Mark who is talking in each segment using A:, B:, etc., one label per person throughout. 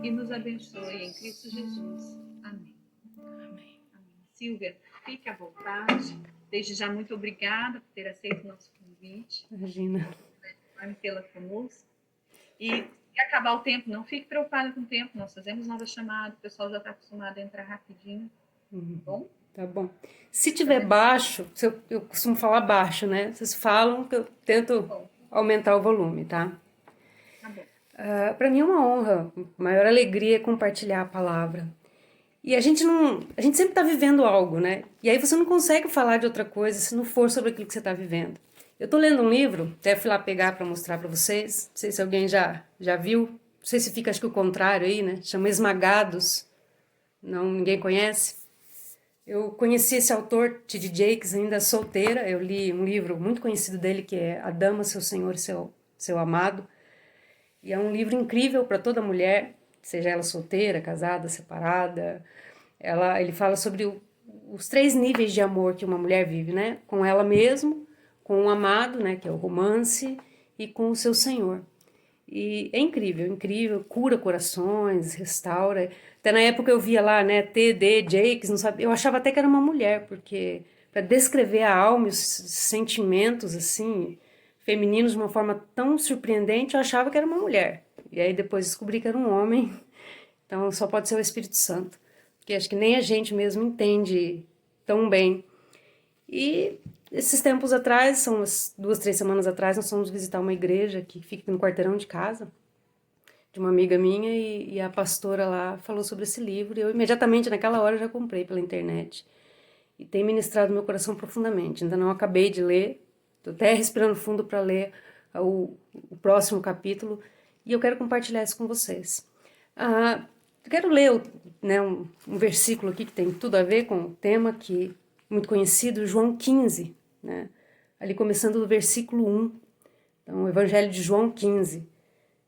A: e nos abençoe em Cristo Jesus. Amém.
B: Amém.
A: Silvia, fique à vontade. Desde já, muito obrigada por ter aceito o nosso convite.
B: Imagina.
A: Pela conosco. E se acabar o tempo, não fique preocupada com o tempo. Nós fazemos nova chamada, o pessoal já está acostumado a entrar rapidinho. Bom?
B: Tá bom. Se tiver baixo, eu costumo falar baixo, né? Vocês falam que eu tento aumentar o volume, tá?
A: Tá bom.
B: Para mim é uma honra, maior alegria é compartilhar a palavra. E a gente sempre está vivendo algo, né? E aí você não consegue falar de outra coisa se não for sobre aquilo que você está vivendo. Eu tô lendo um livro, até fui lá pegar para mostrar para vocês. Não sei se alguém já viu. Não sei se fica, acho que o contrário aí, né? Chama Esmagados. Não, ninguém conhece. Eu conheci esse autor, T.D. Jakes, ainda solteira. Eu li um livro muito conhecido dele que é A Dama, Seu Senhor e Seu Amado. E é um livro incrível para toda mulher, seja ela solteira, casada, separada. Ele fala sobre os 3 níveis de amor que uma mulher vive, né? Com ela mesma, com o amado, né? Que é o romance, e com o seu Senhor. E é incrível, incrível, cura corações, restaura. Até na época eu via lá, né, T.D. Jakes, não sabia, eu achava até que era uma mulher, porque para descrever a alma e os sentimentos, assim, femininos de uma forma tão surpreendente, eu achava que era uma mulher. E aí depois descobri que era um homem, então só pode ser o Espírito Santo, porque acho que nem a gente mesmo entende tão bem. E esses tempos atrás, são umas 2, 3 semanas atrás, nós fomos visitar uma igreja que fica no quarteirão de casa, de uma amiga minha, e a pastora lá falou sobre esse livro, e eu imediatamente, naquela hora, já comprei pela internet. E tem ministrado meu coração profundamente. Ainda não acabei de ler, estou até respirando fundo para ler o próximo capítulo, e eu quero compartilhar isso com vocês. Eu quero ler né, um versículo aqui que tem tudo a ver com o tema que muito conhecido, João 15, né? Ali começando do versículo 1. Então, o Evangelho de João 15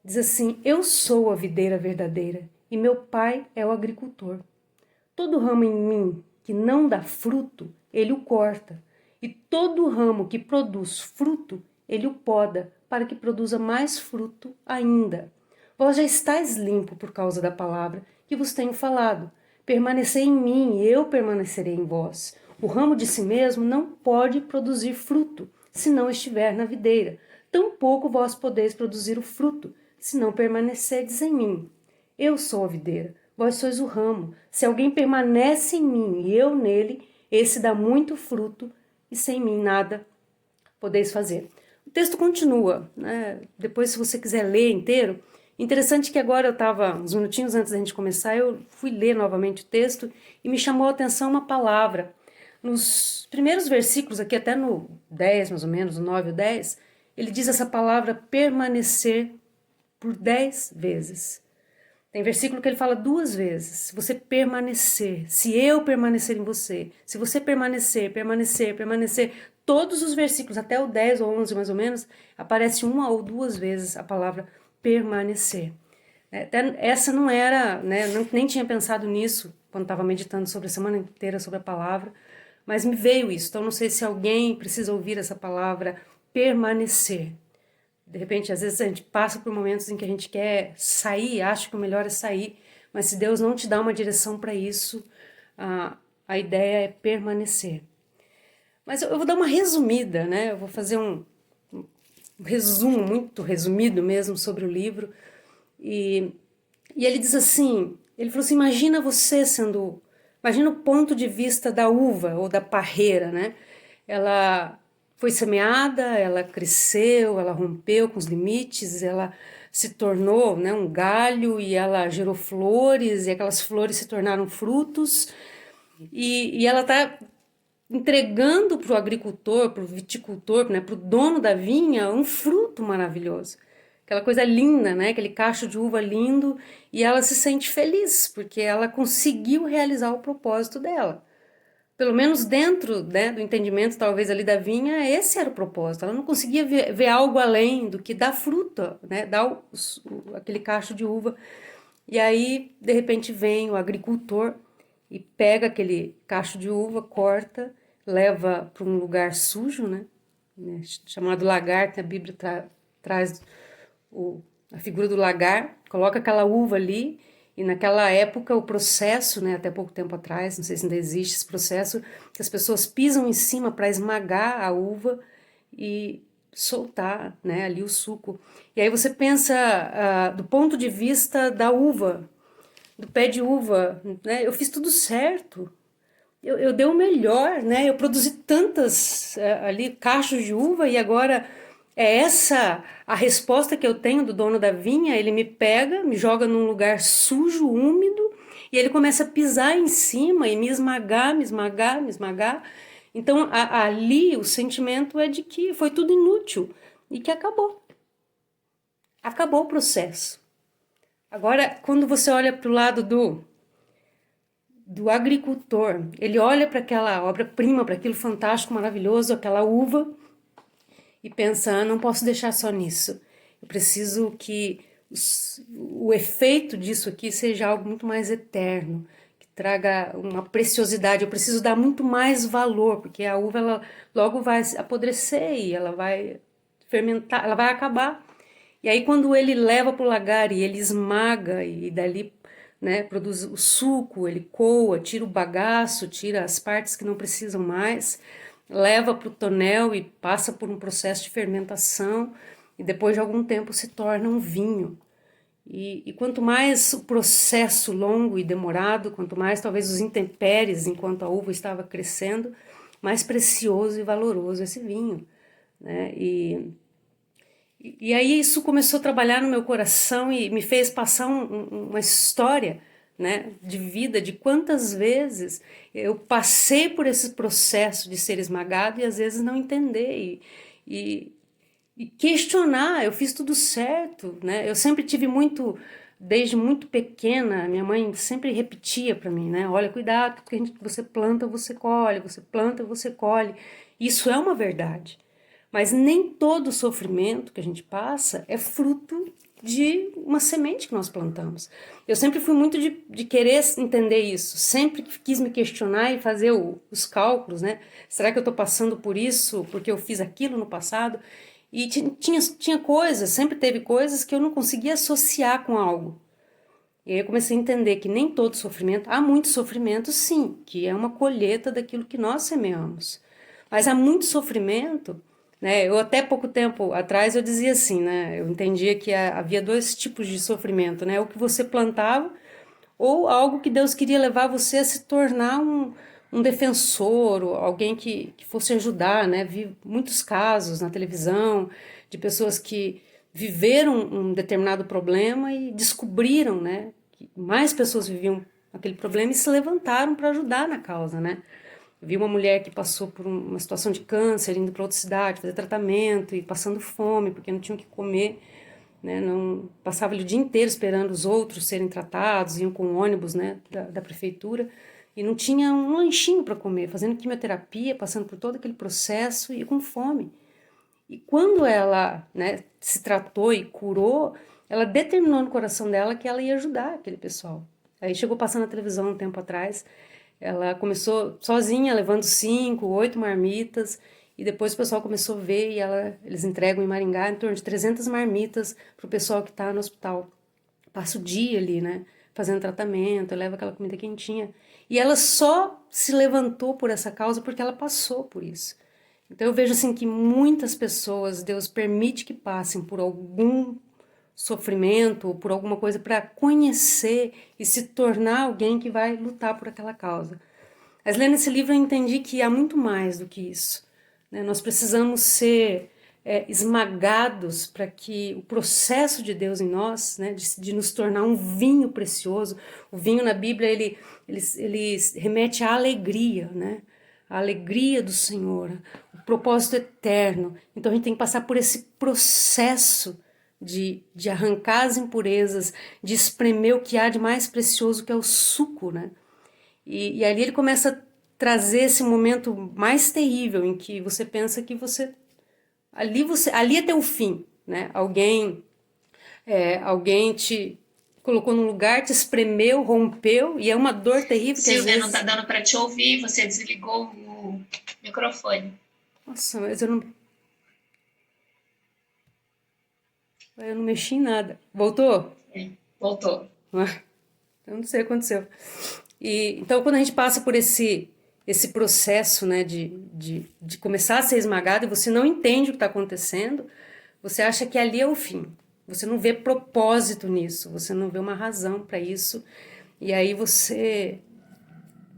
B: diz assim: Eu sou a videira verdadeira e meu pai é o agricultor. Todo ramo em mim que não dá fruto, ele o corta, e todo ramo que produz fruto, ele o poda, para que produza mais fruto ainda. Vós já estáis limpo por causa da palavra que vos tenho falado. Permanecei em mim, e eu permanecerei em vós. O ramo de si mesmo não pode produzir fruto, se não estiver na videira. Tampouco vós podeis produzir o fruto, se não permanecerdes em mim. Eu sou a videira, vós sois o ramo. Se alguém permanece em mim e eu nele, esse dá muito fruto, e sem mim nada podeis fazer. O texto continua, né? Depois, se você quiser ler inteiro. Interessante que agora eu estava, uns minutinhos antes da gente começar, eu fui ler novamente o texto e me chamou a atenção uma palavra. Nos primeiros versículos, aqui até no 10, mais ou menos, no 9 ou 10, ele diz essa palavra permanecer por 10 vezes. Tem versículo que ele fala 2 vezes. Se você permanecer, se eu permanecer em você, se você permanecer, todos os versículos, até o 10 ou 11 mais ou menos, aparece 1 ou 2 vezes a palavra permanecer. Até essa não era, né, nem tinha pensado nisso quando estava meditando sobre a semana inteira sobre a palavra, mas me veio isso. Então não sei se alguém precisa ouvir essa palavra permanecer. De repente, às vezes a gente passa por momentos em que a gente quer sair, acha que o melhor é sair, mas se Deus não te dá uma direção para isso, a ideia é permanecer. Mas eu vou dar uma resumida, né? Eu vou fazer um resumo, muito resumido mesmo, sobre o livro. E ele diz assim, ele falou assim, imagina o ponto de vista da uva ou da parreira, né? Ela foi semeada, ela cresceu, ela rompeu com os limites, ela se tornou, né, um galho e ela gerou flores e aquelas flores se tornaram frutos e ela está entregando para o agricultor, para o viticultor, né, para o dono da vinha, um fruto maravilhoso. Aquela coisa linda, né, aquele cacho de uva lindo, e ela se sente feliz, porque ela conseguiu realizar o propósito dela. Pelo menos dentro, né, do entendimento, talvez, ali da vinha, esse era o propósito. Ela não conseguia ver algo além do que dar fruta, né, dar aquele cacho de uva. E aí, de repente, vem o agricultor e pega aquele cacho de uva, corta, leva para um lugar sujo, né, chamado lagar, que a Bíblia traz a figura do lagar, coloca aquela uva ali E naquela época o processo, né, até pouco tempo atrás, não sei se ainda existe esse processo, que as pessoas pisam em cima para esmagar a uva e soltar, né, ali o suco. E aí você pensa do ponto de vista da uva, do pé de uva, né, eu fiz tudo certo. Eu dei o melhor, né? Eu produzi tantas ali cachos de uva e agora é essa a resposta que eu tenho do dono da vinha. Ele me pega, me joga num lugar sujo, úmido e ele começa a pisar em cima e me esmagar, me esmagar, me esmagar. Então ali o sentimento é de que foi tudo inútil e que acabou. Acabou o processo. Agora, quando você olha para o lado do agricultor, ele olha para aquela obra-prima, para aquilo fantástico, maravilhoso, aquela uva, e pensa, não posso deixar só nisso. Eu preciso que o efeito disso aqui seja algo muito mais eterno, que traga uma preciosidade. Eu preciso dar muito mais valor, porque a uva ela logo vai apodrecer e ela vai fermentar, ela vai acabar. E aí quando ele leva para o lagar e ele esmaga e dali, né, produz o suco, ele coa, tira o bagaço, tira as partes que não precisam mais, leva para o tonel e passa por um processo de fermentação e depois de algum tempo se torna um vinho. E quanto mais o processo longo e demorado, quanto mais talvez os intempéries enquanto a uva estava crescendo, mais precioso e valoroso esse vinho, né? E aí isso começou a trabalhar no meu coração e me fez passar uma história, né, de vida, de quantas vezes eu passei por esse processo de ser esmagado e às vezes não entender e, e questionar, eu fiz tudo certo, né? Eu sempre tive muito, desde muito pequena, minha mãe sempre repetia para mim, né? Olha, cuidado, porque você planta, você colhe, você planta, você colhe. Isso é uma verdade. Mas nem todo sofrimento que a gente passa é fruto de uma semente que nós plantamos. Eu sempre fui muito de querer entender isso, sempre quis me questionar e fazer os cálculos, né? Será que eu estou passando por isso porque eu fiz aquilo no passado? E tinha coisas, sempre teve coisas que eu não conseguia associar com algo. E aí eu comecei a entender que nem todo sofrimento, há muito sofrimento sim, que é uma colheita daquilo que nós semeamos. Mas há muito sofrimento, né? Eu até pouco tempo atrás eu dizia assim, né? Eu entendia que havia dois tipos de sofrimento, né? O que você plantava ou algo que Deus queria levar você a se tornar um defensor, ou alguém que fosse ajudar, né? Vi muitos casos na televisão de pessoas que viveram um determinado problema e descobriram, né? Que mais pessoas viviam aquele problema e se levantaram para ajudar na causa, né? Vi uma mulher que passou por uma situação de câncer, indo para outra cidade fazer tratamento e passando fome porque não tinha o que comer, né? Não passava ali o dia inteiro esperando os outros serem tratados, iam com ônibus, né, da prefeitura e não tinha um lanchinho para comer, fazendo quimioterapia, passando por todo aquele processo e com fome. E quando ela, né, se tratou e curou, ela determinou no coração dela que ela ia ajudar aquele pessoal. Aí chegou passando na televisão um tempo atrás, ela começou sozinha, levando 5, 8 marmitas, e depois o pessoal começou a ver e eles entregam em Maringá em torno de 300 marmitas para o pessoal que está no hospital. Passa o dia ali, né, fazendo tratamento, leva aquela comida quentinha. E ela só se levantou por essa causa porque ela passou por isso. Então eu vejo assim que muitas pessoas, Deus permite que passem por algum sofrimento ou por alguma coisa para conhecer e se tornar alguém que vai lutar por aquela causa. Mas lendo esse livro eu entendi que há muito mais do que isso, né? Nós precisamos ser esmagados para que o processo de Deus em nós, né, de nos tornar um vinho precioso. O vinho na Bíblia ele remete à alegria, né? A alegria do Senhor, o propósito eterno. Então a gente tem que passar por esse processo de arrancar as impurezas, de espremer o que há de mais precioso, que é o suco, né? E ali ele começa a trazer esse momento mais terrível em que você pensa que ali é teu fim, né? Alguém te colocou num lugar, te espremeu, rompeu e é uma dor terrível que às
C: Silvia, não
B: vezes...
C: tá dando para te ouvir, você desligou o microfone.
B: Nossa, mas eu não mexi em nada. Voltou?
C: Voltou.
B: Eu não sei o que aconteceu. Então, quando a gente passa por esse processo, né, de começar a ser esmagado e você não entende o que está acontecendo, você acha que ali é o fim. Você não vê propósito nisso, você não vê uma razão para isso. E aí você...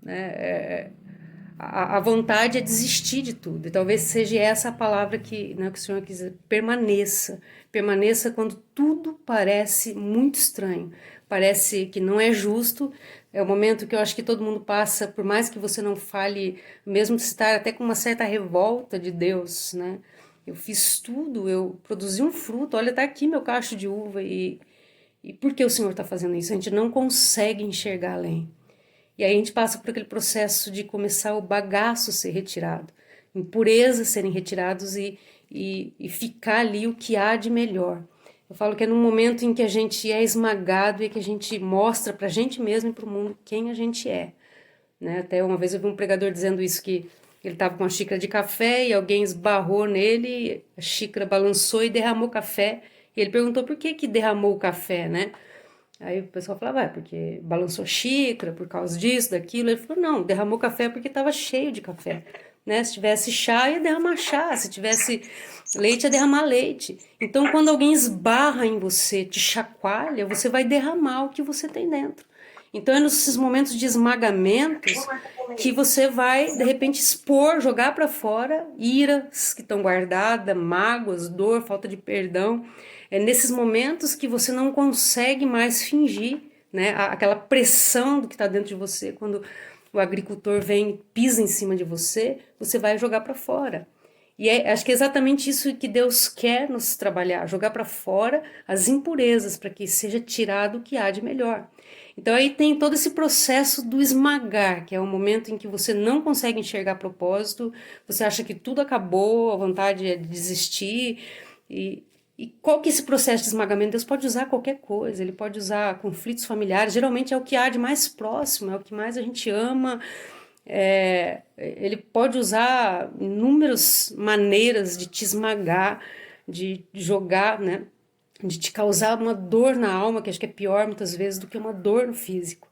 B: Né, a vontade é desistir de tudo. E talvez seja essa a palavra que, né, que o Senhor quis dizer, permaneça. Permaneça quando tudo parece muito estranho. Parece que não é justo. É o momento que eu acho que todo mundo passa, por mais que você não fale, mesmo de estar até com uma certa revolta de Deus, né? Eu fiz tudo, eu produzi um fruto, olha, tá aqui meu cacho de uva. E por que o Senhor está fazendo isso? A gente não consegue enxergar além. E aí a gente passa por aquele processo de começar o bagaço ser retirado, impurezas serem retirados e ficar ali o que há de melhor. Eu falo que é num momento em que a gente é esmagado e que a gente mostra para a gente mesmo e para o mundo quem a gente é. Né? Até uma vez eu vi um pregador dizendo isso, que ele estava com uma xícara de café e alguém esbarrou nele, a xícara balançou e derramou café. E ele perguntou por que derramou o café, né? Aí o pessoal falava, porque balançou xícara, por causa disso, daquilo. Ele falou, não, derramou café porque estava cheio de café. Né? Se tivesse chá, ia derramar chá. Se tivesse leite, ia derramar leite. Então, quando alguém esbarra em você, te chacoalha, você vai derramar o que você tem dentro. Então, é nesses momentos de esmagamentos que você vai, de repente, expor, jogar para fora iras que estão guardadas, mágoas, dor, falta de perdão. É nesses momentos que você não consegue mais fingir, né? Aquela pressão do que está dentro de você, quando o agricultor vem e pisa em cima de você, você vai jogar para fora. E acho que é exatamente isso que Deus quer nos trabalhar, jogar para fora as impurezas, para que seja tirado o que há de melhor. Então aí tem todo esse processo do esmagar, que é o momento em que você não consegue enxergar propósito, você acha que tudo acabou, a vontade é de desistir. E qual que é esse processo de esmagamento? Deus pode usar qualquer coisa, ele pode usar conflitos familiares, geralmente é o que há de mais próximo, é o que mais a gente ama. Ele pode usar inúmeras maneiras de te esmagar, de jogar, né? De te causar uma dor na alma, que acho que é pior muitas vezes do que uma dor no físico.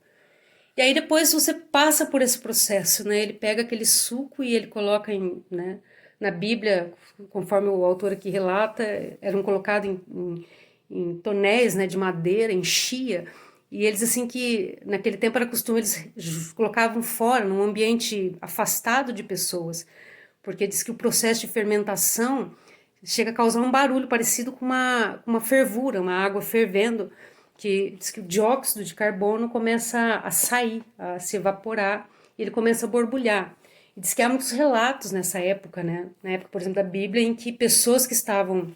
B: E aí depois você passa por esse processo, né? Ele pega aquele suco e ele coloca né? Na Bíblia, conforme o autor aqui relata, eram colocados em tonéis, né, de madeira, enchia. E eles, assim, que naquele tempo era costume, eles colocavam fora, num ambiente afastado de pessoas, porque diz que o processo de fermentação chega a causar um barulho parecido com uma fervura, uma água fervendo, que diz que o dióxido de carbono começa a sair, a se evaporar, e ele começa a borbulhar. E diz que há muitos relatos nessa época, né? Na época, por exemplo, da Bíblia, em que pessoas que estavam,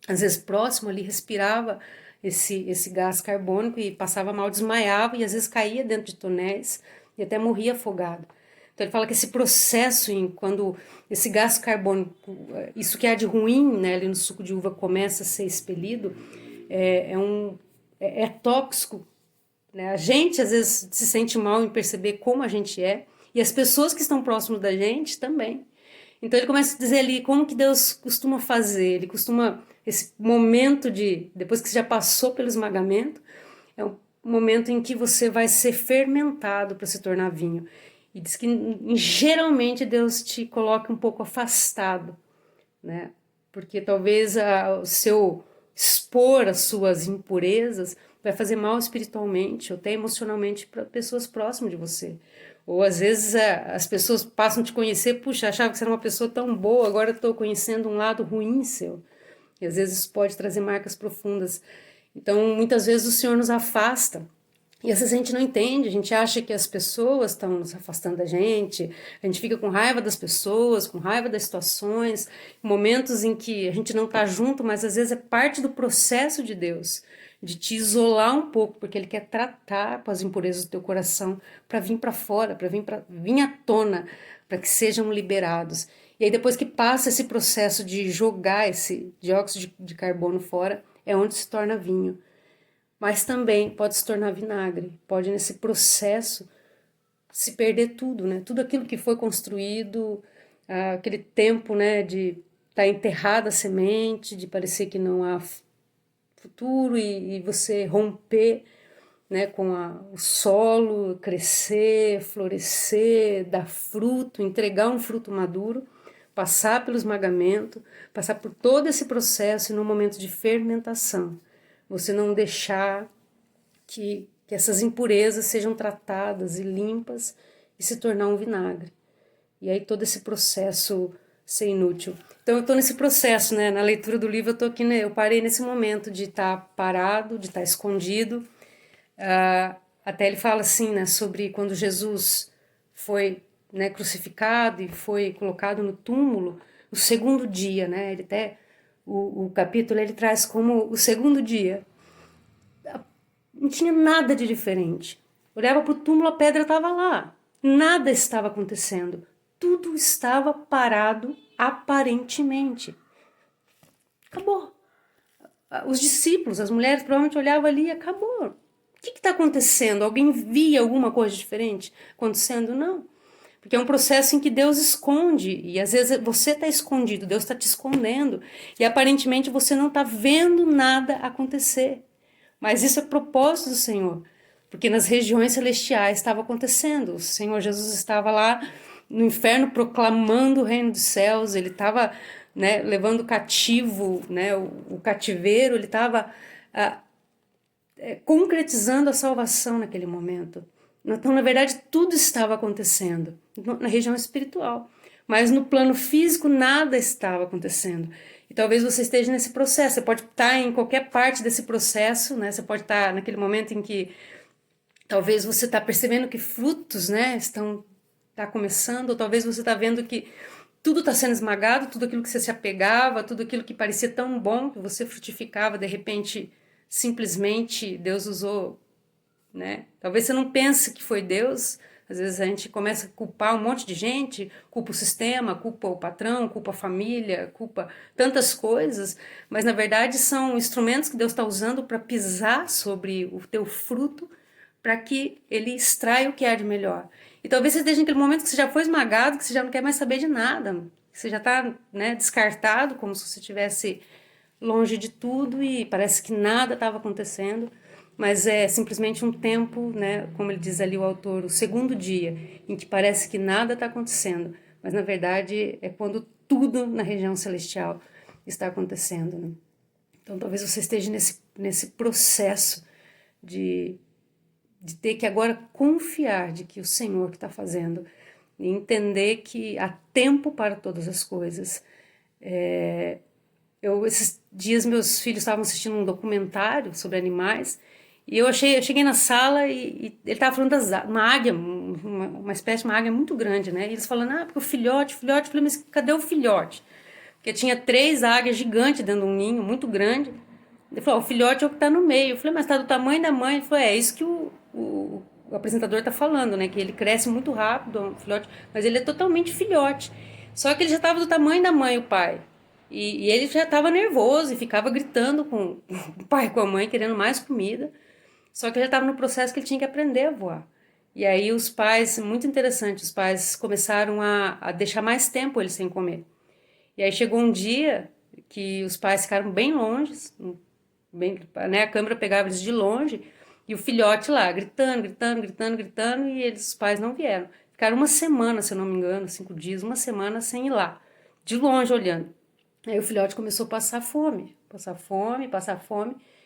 B: às vezes, próximo ali, respirava esse gás carbônico e passava mal, desmaiava e às vezes caía dentro de tonéis e até morria afogado. Então ele fala que esse processo, quando esse gás carbônico, isso que há de ruim, né, ali no suco de uva começa a ser expelido, é tóxico, né? A gente às vezes se sente mal em perceber como a gente é, e as pessoas que estão próximas da gente também. Então ele começa a dizer ali como que Deus costuma fazer, ele costuma, esse momento depois que você já passou pelo esmagamento, é um momento em que você vai ser fermentado para se tornar vinho. E diz que geralmente Deus te coloca um pouco afastado, né? Porque talvez o seu expor as suas impurezas vai fazer mal espiritualmente ou até emocionalmente para pessoas próximas de você. Ou às vezes as pessoas passam a te conhecer, puxa, achava que você era uma pessoa tão boa, agora estou conhecendo um lado ruim seu. E às vezes isso pode trazer marcas profundas. Então, muitas vezes o Senhor nos afasta. E às vezes a gente não entende, a gente acha que as pessoas estão nos afastando da gente, a gente fica com raiva das pessoas, com raiva das situações, momentos em que a gente não está junto, mas às vezes é parte do processo de Deus, de te isolar um pouco, porque Ele quer tratar com as impurezas do teu coração para vir para fora, para vir à tona, para que sejam liberados. E aí depois que passa esse processo de jogar esse dióxido de carbono fora, é onde se torna vinho. Mas também pode se tornar vinagre, pode nesse processo se perder tudo, né? Tudo aquilo que foi construído, aquele tempo, né, de estar enterrada a semente, de parecer que não há futuro e você romper, né, com o solo crescer, florescer, dar fruto, entregar um fruto maduro, passar pelo esmagamento, passar por todo esse processo e no momento de fermentação. Você não deixar que essas impurezas sejam tratadas e limpas e se tornar um vinagre. E aí todo esse processo ser inútil. Então eu estou nesse processo, né? Na leitura do livro eu tô aqui, né? Eu parei nesse momento de estar parado, de estar escondido. Até ele fala assim, né? Sobre quando Jesus foi, né, crucificado e foi colocado no túmulo, no segundo dia, né? Ele até o capítulo ele traz como o segundo dia. Não tinha nada de diferente. Olhava para o túmulo, a pedra estava lá. Nada estava acontecendo. Tudo estava parado aparentemente. Acabou. Os discípulos, as mulheres provavelmente olhavam ali e acabou. O que está acontecendo? Alguém via alguma coisa diferente acontecendo? Não. Porque é um processo em que Deus esconde. E às vezes você está escondido, Deus está te escondendo. E aparentemente você não está vendo nada acontecer. Mas isso é propósito do Senhor. Porque nas regiões celestiais estava acontecendo. O Senhor Jesus estava lá no inferno proclamando o reino dos céus, ele estava, né, levando cativo, né, o cativeiro, ele estava concretizando a salvação naquele momento. Então, na verdade, tudo estava acontecendo na região espiritual, mas no plano físico nada estava acontecendo. E talvez você esteja nesse processo, você pode estar em qualquer parte desse processo, né? Você pode estar naquele momento em que talvez você está percebendo que frutos, né, está começando, ou talvez você está vendo que tudo está sendo esmagado, tudo aquilo que você se apegava, tudo aquilo que parecia tão bom, que você frutificava, de repente, simplesmente Deus usou, né? Talvez você não pense que foi Deus, às vezes a gente começa a culpar um monte de gente, culpa o sistema, culpa o patrão, culpa a família, culpa tantas coisas, mas na verdade são instrumentos que Deus está usando para pisar sobre o teu fruto, para que ele extraia o que há de melhor. E talvez você esteja naquele momento que você já foi esmagado, que você já não quer mais saber de nada, que você já está, né, descartado, como se você estivesse longe de tudo e parece que nada estava acontecendo, mas é simplesmente um tempo, né, como ele diz ali o autor, o segundo dia, em que parece que nada está acontecendo, mas na verdade é quando tudo na região celestial está acontecendo. Né? Então talvez você esteja nesse processo de ter que agora confiar de que o Senhor que está fazendo, e entender que há tempo para todas as coisas. Esses dias meus filhos estavam assistindo um documentário sobre animais, e eu cheguei na sala e ele estava falando uma águia, uma espécie de uma águia muito grande, né? E eles falando, porque o filhote, eu falei, mas cadê o filhote? Porque tinha 3 águias gigantes dentro de um ninho, muito grande. Ele falou, o filhote é o que está no meio. Eu falei, mas está do tamanho da mãe. Ele falou, é isso que o apresentador está falando, né? Que ele cresce muito rápido, o filhote, mas ele é totalmente filhote. Só que ele já estava do tamanho da mãe, o pai. E ele já estava nervoso e ficava gritando com o pai e com a mãe, querendo mais comida. Só que ele já estava no processo que ele tinha que aprender a voar. E aí os pais, muito interessante, os pais começaram a deixar mais tempo ele sem comer. E aí chegou um dia que os pais ficaram bem longe, né, a câmera pegava eles de longe, e o filhote lá, gritando, e os pais não vieram. Ficaram uma semana, se eu não me engano, 5 dias, uma semana sem ir lá, de longe olhando. Aí o filhote começou a passar fome,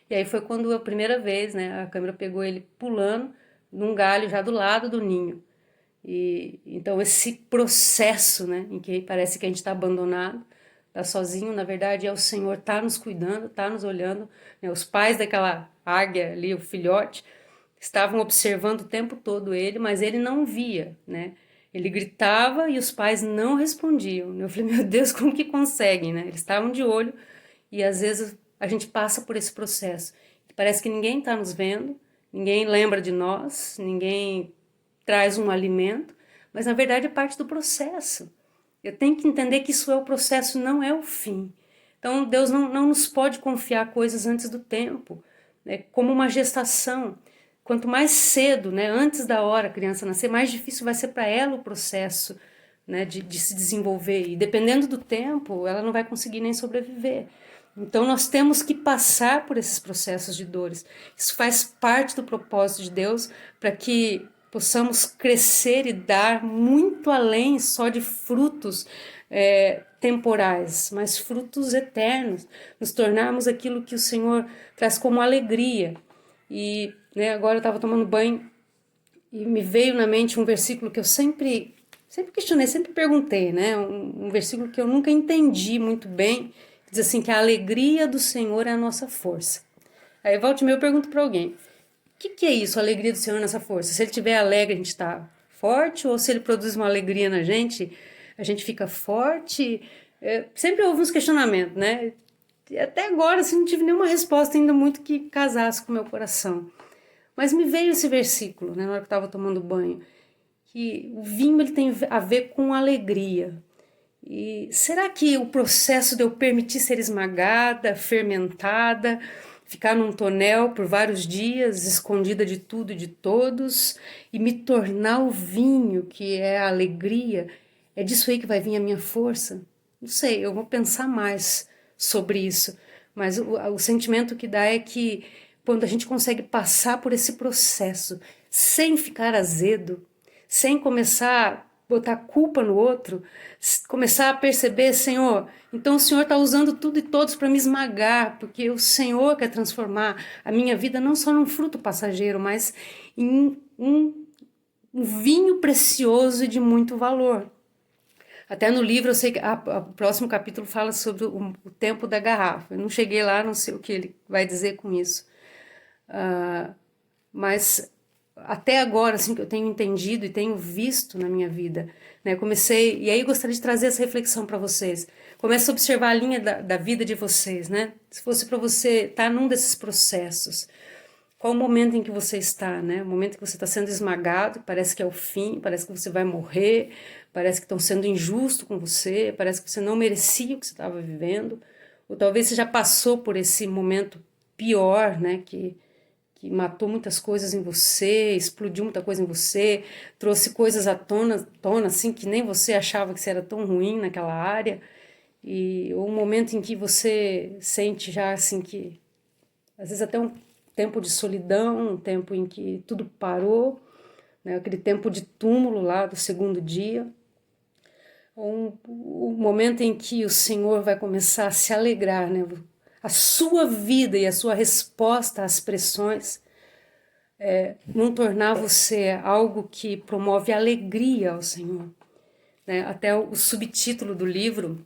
B: e aí foi quando a primeira vez, né, a câmera pegou ele pulando num galho já do lado do ninho. E então esse processo, né, em que parece que a gente está abandonado, está sozinho, na verdade é o Senhor tá nos cuidando, tá nos olhando, né? Os pais daquela águia ali, o filhote, estavam observando o tempo todo ele, mas ele não via, né? Ele gritava e os pais não respondiam. Eu falei, meu Deus, como que conseguem, né? Eles estavam de olho e às vezes a gente passa por esse processo. Parece que ninguém está nos vendo, ninguém lembra de nós, ninguém traz um alimento, mas na verdade é parte do processo. Eu tenho que entender que isso é o processo, não é o fim. Então Deus não nos pode confiar coisas antes do tempo, né? Como uma gestação. Quanto mais cedo, né, antes da hora a criança nascer, mais difícil vai ser para ela o processo, né, de se desenvolver. E dependendo do tempo, ela não vai conseguir nem sobreviver. Então nós temos que passar por esses processos de dores. Isso faz parte do propósito de Deus para que possamos crescer e dar muito além só de frutos temporais, mas frutos eternos, nos tornarmos aquilo que o Senhor traz como alegria. E agora eu estava tomando banho e me veio na mente um versículo que eu sempre questionei, sempre perguntei, né? Um versículo que eu nunca entendi muito bem. Diz assim que a alegria do Senhor é a nossa força. Aí volta e meia eu pergunto para alguém, o que é isso, a alegria do Senhor é a nossa força? Se ele estiver alegre, a gente está forte, ou se ele produz uma alegria na gente, a gente fica forte? Sempre houve uns questionamentos, né? E até agora assim, não tive nenhuma resposta ainda muito que casasse com o meu coração. Mas me veio esse versículo, né, na hora que eu estava tomando banho, que o vinho ele tem a ver com alegria. E será que o processo de eu permitir ser esmagada, fermentada, ficar num tonel por vários dias, escondida de tudo e de todos, e me tornar o vinho, que é a alegria, é disso aí que vai vir a minha força? Não sei, eu vou pensar mais sobre isso, mas o sentimento que dá é que quando a gente consegue passar por esse processo sem ficar azedo, sem começar a botar culpa no outro, começar a perceber, Senhor, então o Senhor está usando tudo e todos para me esmagar, porque o Senhor quer transformar a minha vida não só num fruto passageiro, mas em um vinho precioso e de muito valor. Até no livro eu sei que o próximo capítulo fala sobre o tempo da garrafa. Eu não cheguei lá, não sei o que ele vai dizer com isso. Mas até agora, assim, que eu tenho entendido e tenho visto na minha vida, né? Comecei, e aí eu gostaria de trazer essa reflexão para vocês. Comece a observar a linha da vida de vocês, né? Se fosse para você estar num desses processos, qual o momento em que você está, né? O momento que você está sendo esmagado, parece que é o fim, parece que você vai morrer, parece que estão sendo injustos com você, parece que você não merecia o que você estava vivendo, ou talvez você já passou por esse momento pior, né? Que matou muitas coisas em você, explodiu muita coisa em você, trouxe coisas à tona assim, que nem você achava que você era tão ruim naquela área, e ou um momento em que você sente já assim que, às vezes até um tempo de solidão, um tempo em que tudo parou, né, aquele tempo de túmulo lá do segundo dia, ou um momento em que o Senhor vai começar a se alegrar, né, a sua vida e a sua resposta às pressões, não tornar você algo que promove alegria ao Senhor. Né? Até o subtítulo do livro,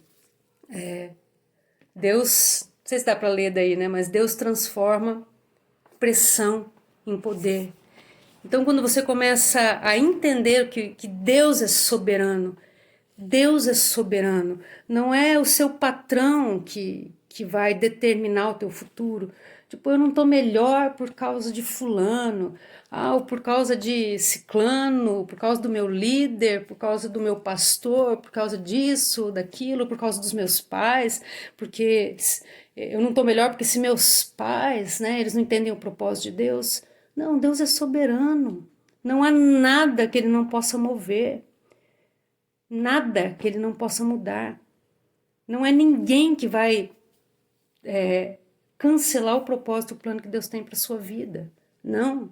B: Deus, não sei se dá para ler daí, né? Mas Deus transforma pressão em poder. Então, quando você começa a entender que Deus é soberano, não é o seu patrão que vai determinar o teu futuro. Tipo, eu não estou melhor por causa de fulano, ou por causa de ciclano, por causa do meu líder, por causa do meu pastor, por causa disso, daquilo, por causa dos meus pais, porque eu não estou melhor porque se meus pais, né, eles não entendem o propósito de Deus. Não, Deus é soberano. Não há nada que ele não possa mover. Nada que ele não possa mudar. Não é ninguém que vai cancelar o propósito, o plano que Deus tem para sua vida. Não.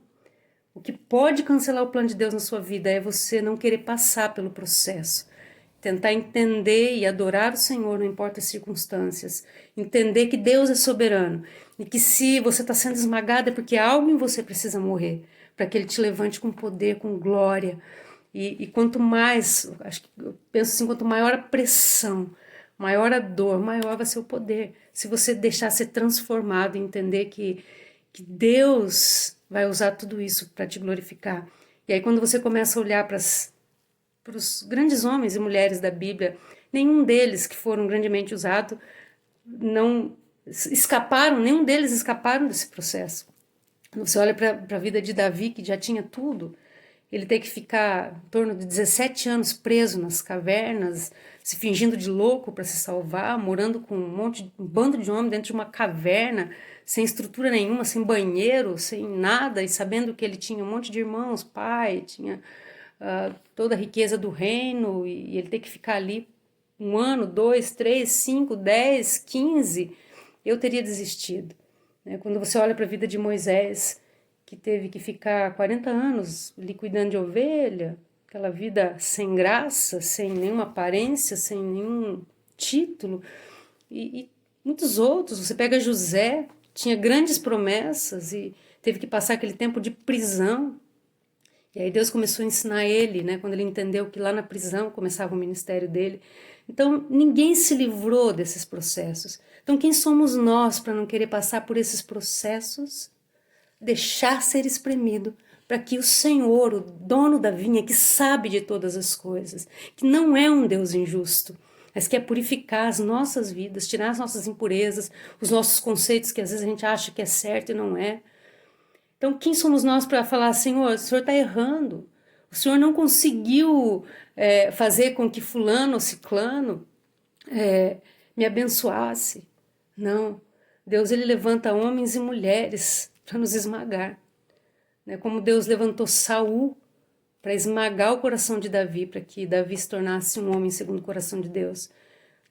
B: O que pode cancelar o plano de Deus na sua vida é você não querer passar pelo processo. Tentar entender e adorar o Senhor, não importa as circunstâncias. Entender que Deus é soberano. E que se você está sendo esmagado é porque algo em você precisa morrer. Para que Ele te levante com poder, com glória. E quanto mais, eu penso assim, quanto maior a pressão, maior a dor, maior vai ser o poder. Se você deixar ser transformado e entender que Deus vai usar tudo isso para te glorificar. E aí quando você começa a olhar para os grandes homens e mulheres da Bíblia, nenhum deles que foram grandemente usados não escaparam, nenhum deles escaparam desse processo. Você olha para a vida de Davi, que já tinha tudo, ele tem que ficar em torno de 17 anos preso nas cavernas, se fingindo de louco para se salvar, morando com um bando de homens dentro de uma caverna, sem estrutura nenhuma, sem banheiro, sem nada, e sabendo que ele tinha um monte de irmãos, pai, tinha toda a riqueza do reino, e ele tem que ficar ali 1 ano, 2, 3, 5, 10, 15. eu teria desistido. Né? Quando você olha para a vida de Moisés, que teve que ficar 40 anos ali cuidando de ovelha, aquela vida sem graça, sem nenhuma aparência, sem nenhum título, e muitos outros. Você pega José, tinha grandes promessas e teve que passar aquele tempo de prisão. E aí Deus começou a ensinar ele, né, quando ele entendeu que lá na prisão começava o ministério dele. Então, ninguém se livrou desses processos. Então, quem somos nós para não querer passar por esses processos? Deixar ser espremido para que o Senhor, o dono da vinha, que sabe de todas as coisas, que não é um Deus injusto, mas quer purificar as nossas vidas, tirar as nossas impurezas, os nossos conceitos que às vezes a gente acha que é certo e não é. Então, quem somos nós para falar, Senhor, o Senhor está errando, o Senhor não conseguiu fazer com que fulano ou ciclano me abençoasse. Não, Deus ele levanta homens e mulheres para nos esmagar. Né? Como Deus levantou Saul para esmagar o coração de Davi, para que Davi se tornasse um homem segundo o coração de Deus.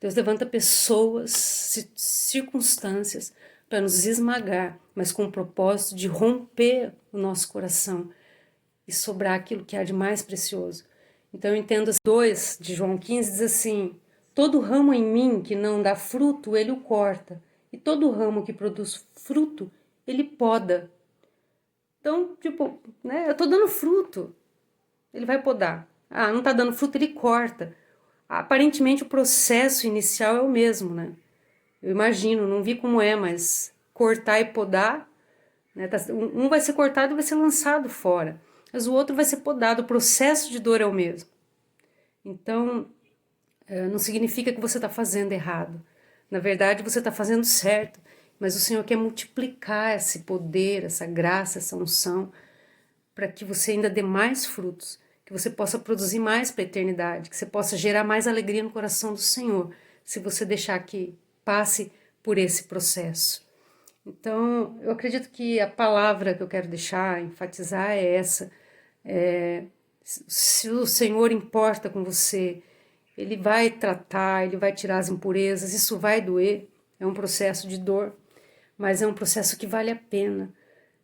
B: Deus levanta pessoas, circunstâncias, para nos esmagar, mas com o propósito de romper o nosso coração e sobrar aquilo que há de mais precioso. Então eu entendo as 2 de João 15 diz assim: todo ramo em mim que não dá fruto, ele o corta, e todo ramo que produz fruto, ele poda. Então, tipo, né, eu tô dando fruto, ele vai podar. Ah, não tá dando fruto, ele corta. Aparentemente o processo inicial é o mesmo, né? Eu imagino, não vi como é, mas cortar e podar, né? Um vai ser cortado e vai ser lançado fora, mas o outro vai ser podado, o processo de dor é o mesmo. Então, não significa que você está fazendo errado. Na verdade, você está fazendo certo, mas o Senhor quer multiplicar esse poder, essa graça, essa unção, para que você ainda dê mais frutos, que você possa produzir mais para a eternidade, que você possa gerar mais alegria no coração do Senhor, se você deixar que passe por esse processo. Então, eu acredito que a palavra que eu quero deixar, enfatizar é essa. Se o Senhor importa com você, Ele vai tratar, Ele vai tirar as impurezas, isso vai doer, é um processo de dor, mas é um processo que vale a pena.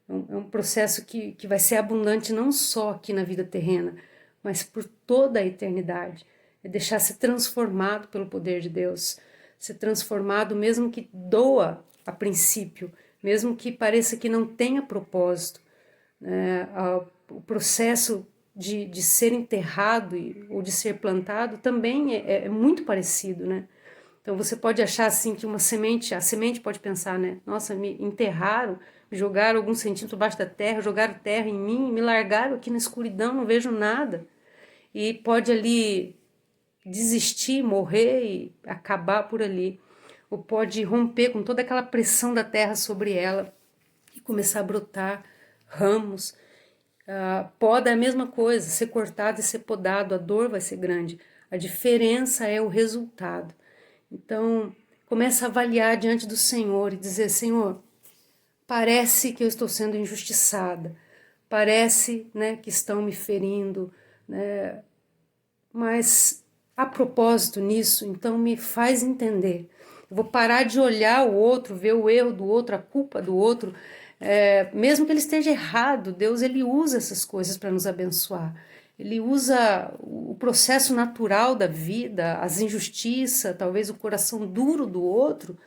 B: É um processo que vai ser abundante não só aqui na vida terrena, mas por toda a eternidade. É deixar ser transformado pelo poder de Deus, ser transformado mesmo que doa a princípio, mesmo que pareça que não tenha propósito. O processo de ser enterrado ou de ser plantado também é muito parecido, né? Então você pode achar assim que a semente pode pensar, né? Nossa, me enterraram, me jogaram alguns centímetros abaixo da terra, jogaram terra em mim, me largaram aqui na escuridão, não vejo nada. E pode ali desistir, morrer e acabar por ali. Ou pode romper com toda aquela pressão da terra sobre ela e começar a brotar ramos. Poda é a mesma coisa, ser cortado e ser podado, a dor vai ser grande. A diferença é o resultado. Então, começa a avaliar diante do Senhor e dizer, Senhor, parece que eu estou sendo injustiçada, parece, né, que estão me ferindo, né, mas há propósito nisso, então me faz entender. Eu vou parar de olhar o outro, ver o erro do outro, a culpa do outro, mesmo que ele esteja errado, Deus ele usa essas coisas para nos abençoar. Ele usa o processo natural da vida, as injustiças, talvez o coração duro do outro,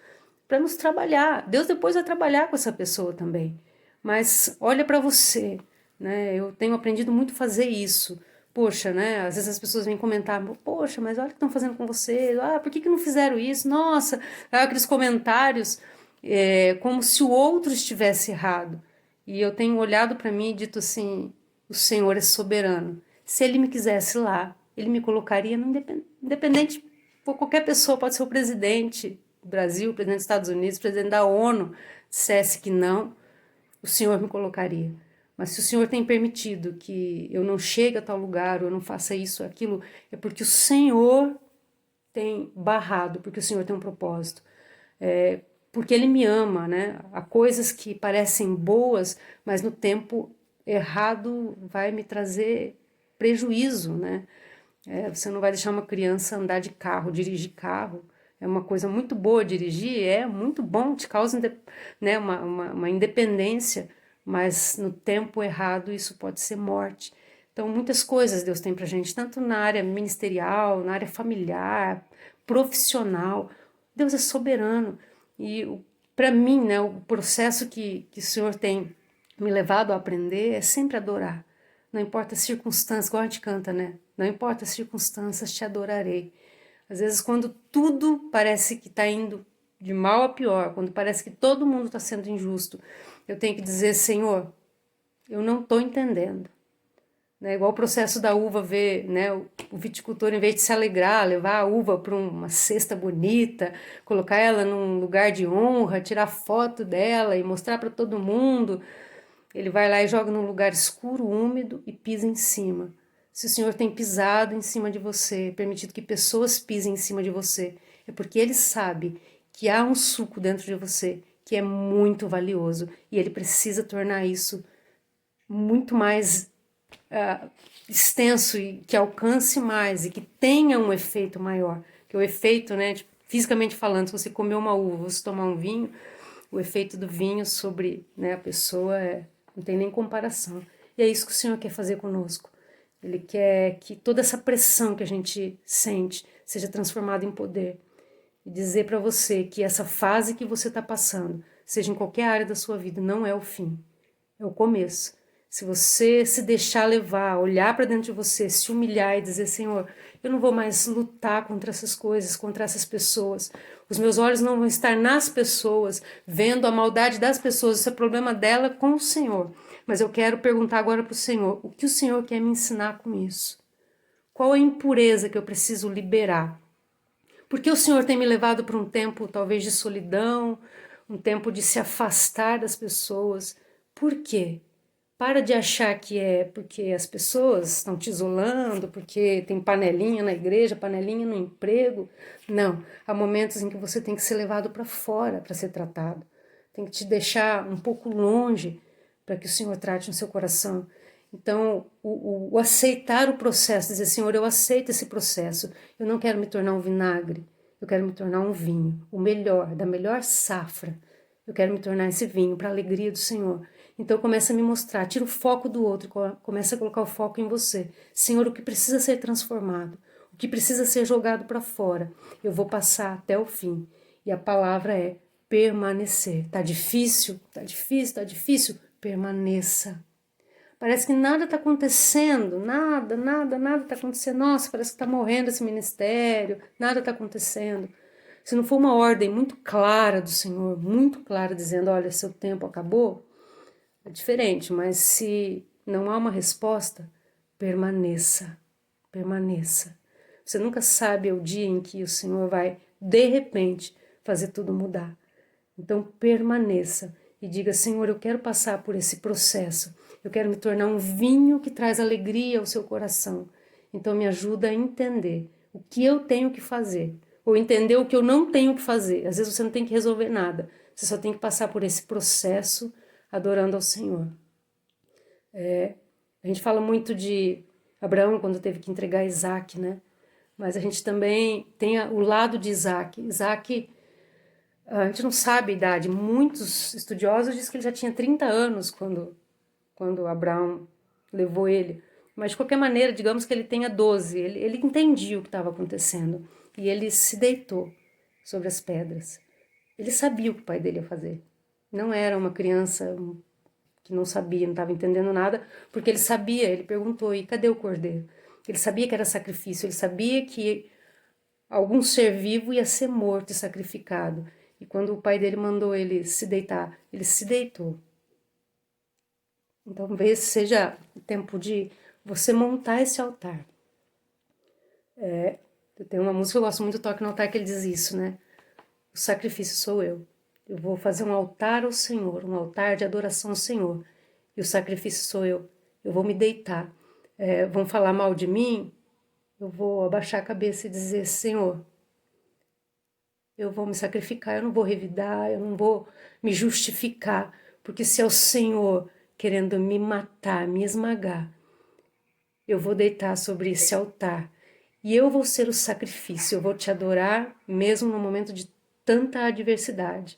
B: para nos trabalhar. Deus depois vai trabalhar com essa pessoa também. Mas olha para você, né? Eu tenho aprendido muito a fazer isso. Poxa, né? Às vezes as pessoas vêm comentar, poxa, mas olha o que estão fazendo com você. Ah, por que não fizeram isso? Nossa, aqueles comentários como se o outro estivesse errado. E eu tenho olhado para mim e dito assim, o Senhor é soberano. Se Ele me quisesse lá, Ele me colocaria no independente, qualquer pessoa, pode ser o presidente do Brasil, o presidente dos Estados Unidos, o presidente da ONU, dissesse que não, o Senhor me colocaria. Mas se o Senhor tem permitido que eu não chegue a tal lugar, ou eu não faça isso, aquilo, é porque o Senhor tem barrado, porque o Senhor tem um propósito. Porque Ele me ama, né? Há coisas que parecem boas, mas no tempo errado vai me trazer prejuízo, né? Você não vai deixar uma criança andar de carro, dirigir carro. é uma coisa muito boa dirigir, é muito bom, te causa, né, uma independência, mas no tempo errado isso pode ser morte. Então, muitas coisas Deus tem pra gente, tanto na área ministerial, na área familiar, profissional. Deus é soberano. E para mim, né, o processo que o Senhor tem me levado a aprender é sempre adorar. Não importa as circunstâncias, igual a gente canta, né? Não importa as circunstâncias, te adorarei. Às vezes, quando tudo parece que está indo de mal a pior, quando parece que todo mundo está sendo injusto, eu tenho que dizer, Senhor, eu não estou entendendo. Né? Igual o processo da uva, ver, né? O viticultor, em vez de se alegrar, levar a uva para uma cesta bonita, colocar ela num lugar de honra, tirar foto dela e mostrar para todo mundo, ele vai lá e joga num lugar escuro, úmido e pisa em cima. Se o Senhor tem pisado em cima de você, permitido que pessoas pisem em cima de você, é porque Ele sabe que há um suco dentro de você que é muito valioso e Ele precisa tornar isso muito mais extenso e que alcance mais e que tenha um efeito maior. Que o efeito, né, fisicamente falando, se você comer uma uva, se tomar um vinho, o efeito do vinho sobre, né, a pessoa não tem nem comparação. E é isso que o Senhor quer fazer conosco. Ele quer que toda essa pressão que a gente sente seja transformada em poder. E dizer para você que essa fase que você está passando, seja em qualquer área da sua vida, não é o fim, é o começo. Se você se deixar levar, olhar para dentro de você, se humilhar e dizer, Senhor, eu não vou mais lutar contra essas coisas, contra essas pessoas. Os meus olhos não vão estar nas pessoas, vendo a maldade das pessoas, isso é problema dela com o Senhor. Mas eu quero perguntar agora para o Senhor, o que o Senhor quer me ensinar com isso? Qual a impureza que eu preciso liberar? Porque o Senhor tem me levado para um tempo talvez de solidão, um tempo de se afastar das pessoas. Por quê? Para de achar que é porque as pessoas estão te isolando, porque tem panelinha na igreja, panelinha no emprego. Não, há momentos em que você tem que ser levado para fora para ser tratado. Tem que te deixar um pouco longe para que o Senhor trate no seu coração. Então, o aceitar o processo, dizer, Senhor, eu aceito esse processo, eu não quero me tornar um vinagre, eu quero me tornar um vinho, o melhor, da melhor safra. Eu quero me tornar esse vinho para a alegria do Senhor. Então começa a me mostrar, tira o foco do outro, começa a colocar o foco em você. Senhor, o que precisa ser transformado, o que precisa ser jogado para fora, eu vou passar até o fim. E a palavra é permanecer. Tá difícil? Tá difícil, tá difícil? Permaneça. Parece que nada está acontecendo, nada está acontecendo. Nossa, parece que está morrendo esse ministério, nada está acontecendo. Se não for uma ordem muito clara do Senhor, muito clara, dizendo, olha, seu tempo acabou, é diferente, mas se não há uma resposta, permaneça, permaneça. Você nunca sabe o dia em que o Senhor vai, de repente, fazer tudo mudar. Então, permaneça e diga, Senhor, eu quero passar por esse processo. Eu quero me tornar um vinho que traz alegria ao seu coração. Então, me ajuda a entender o que eu tenho que fazer. Ou entender o que eu não tenho que fazer. Às vezes você não tem que resolver nada. Você só tem que passar por esse processo adorando ao Senhor. A gente fala muito de Abraão quando teve que entregar Isaac, né? Mas a gente também tem o lado de Isaac. Isaac, a gente não sabe a idade. Muitos estudiosos dizem que ele já tinha 30 anos quando Abraão levou ele. Mas, de qualquer maneira, digamos que ele tenha 12. Ele entendia o que estava acontecendo. E ele se deitou sobre as pedras. Ele sabia o que o pai dele ia fazer. Não era uma criança que não sabia, não estava entendendo nada, porque ele sabia, ele perguntou, e cadê o cordeiro? Ele sabia que era sacrifício, ele sabia que algum ser vivo ia ser morto e sacrificado. E quando o pai dele mandou ele se deitar, ele se deitou. Então, talvez seja o tempo de você montar esse altar. Tem uma música que eu gosto muito do Toque no Altar que ele diz isso, né? O sacrifício sou eu. Eu vou fazer um altar ao Senhor, um altar de adoração ao Senhor. E o sacrifício sou eu. Eu vou me deitar. Vão falar mal de mim? Eu vou abaixar a cabeça e dizer, Senhor, eu vou me sacrificar, eu não vou revidar, eu não vou me justificar. Porque se é o Senhor querendo me matar, me esmagar, eu vou deitar sobre esse altar e eu vou ser o sacrifício, eu vou te adorar mesmo no momento de tanta adversidade.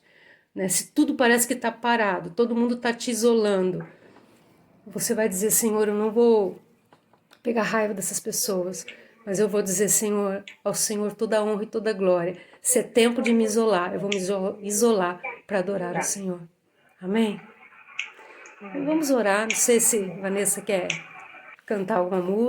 B: Né? Se tudo parece que está parado, todo mundo está te isolando, você vai dizer, Senhor, eu não vou pegar raiva dessas pessoas, mas eu vou dizer, Senhor, ao Senhor toda a honra e toda a glória. Se é tempo de me isolar, eu vou me isolar para adorar o Senhor. Amém? Vamos orar, não sei se Vanessa quer cantar alguma música.